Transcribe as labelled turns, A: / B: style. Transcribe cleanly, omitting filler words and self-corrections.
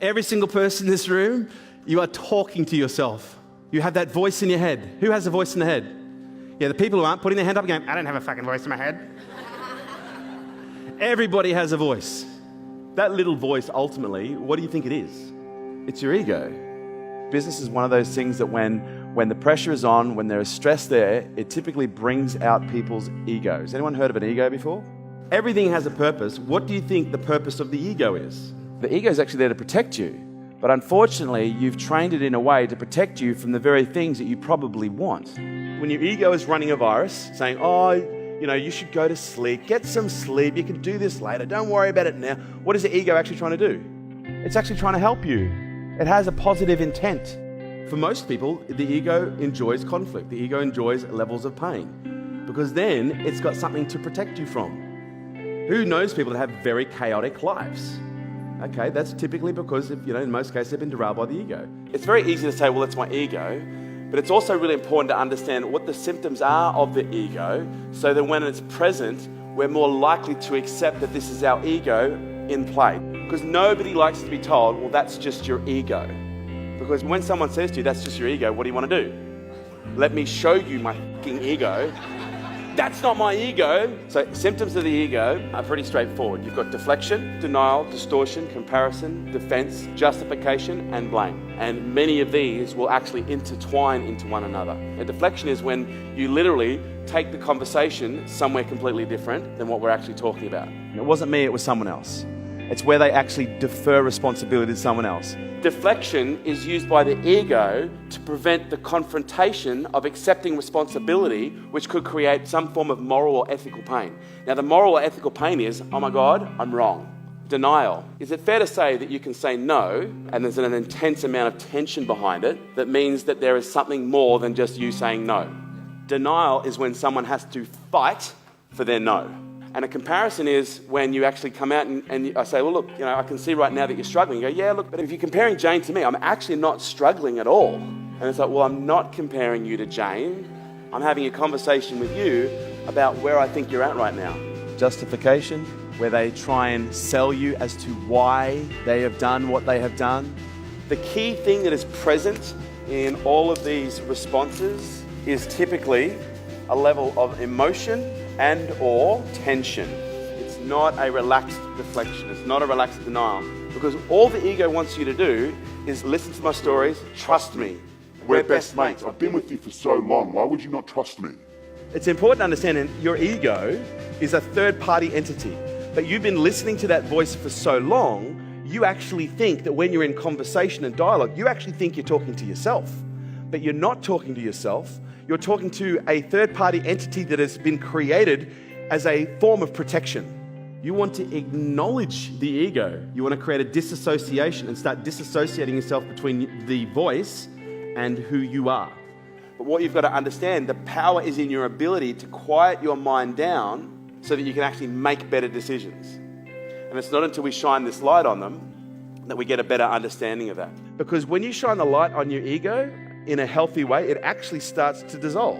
A: Every single person in this room, you are talking to yourself. You have that voice in your head. Who has a voice in the head? Yeah, the people who aren't putting their hand up going, I don't have a fucking voice in my head. Everybody has a voice. That little voice, ultimately, what do you think it is? It's your ego. Business is one of those things that when the pressure is on, when there is stress there, it typically brings out people's egos. Anyone heard of an ego before? Everything has a purpose. What do you think the purpose of the ego is? The ego is actually there to protect you. But unfortunately, you've trained it in a way to protect you from the very things that you probably want. When your ego is running a virus, saying, you should go to sleep, get some sleep, you can do this later, don't worry about it now. What is the ego actually trying to do? It's actually trying to help you. It has a positive intent. For most people, the ego enjoys conflict. The ego enjoys levels of pain because then it's got something to protect you from. Who knows people that have very chaotic lives? Okay, that's typically because, in most cases, they've been derailed by the ego. It's very easy to say, well, it's my ego, but it's also really important to understand what the symptoms are of the ego so that when it's present, we're more likely to accept that this is our ego in play. Because nobody likes to be told, well, that's just your ego. Because when someone says to you, that's just your ego, what do you want to do? Let me show you my fucking ego. That's not my ego. So symptoms of the ego are pretty straightforward. You've got deflection, denial, distortion, comparison, defense, justification, and blame. And many of these will actually intertwine into one another. A deflection is when you literally take the conversation somewhere completely different than what we're actually talking about. And it wasn't me, it was someone else. It's where they actually defer responsibility to someone else. Deflection is used by the ego to prevent the confrontation of accepting responsibility, which could create some form of moral or ethical pain. Now, the moral or ethical pain is, oh my God, I'm wrong. Denial. Is it fair to say that you can say no, and there's an intense amount of tension behind it that means that there is something more than just you saying no? Denial is when someone has to fight for their no. And a comparison is when you actually come out and I say, well, look, I can see right now that you're struggling. You go, yeah, look, but if you're comparing Jane to me, I'm actually not struggling at all. And it's like, well, I'm not comparing you to Jane. I'm having a conversation with you about where I think you're at right now. Justification, where they try and sell you as to why they have done what they have done. The key thing that is present in all of these responses is typically a level of emotion and or tension. It's not a relaxed deflection. It's not a relaxed denial. Because all the ego wants you to do is listen to my stories, trust me.
B: We're best mates. I've been with you for so long. Why would you not trust me?
A: It's important to understand that your ego is a third-party entity. But you've been listening to that voice for so long, you actually think that when you're in conversation and dialogue, you actually think you're talking to yourself. But you're not talking to yourself. You're talking to a third-party entity that has been created as a form of protection. You want to acknowledge the ego. You want to create a disassociation and start disassociating yourself between the voice and who you are. But what you've got to understand, the power is in your ability to quiet your mind down so that you can actually make better decisions. And it's not until we shine this light on them that we get a better understanding of that. Because when you shine the light on your ego, in a healthy way, it actually starts to dissolve.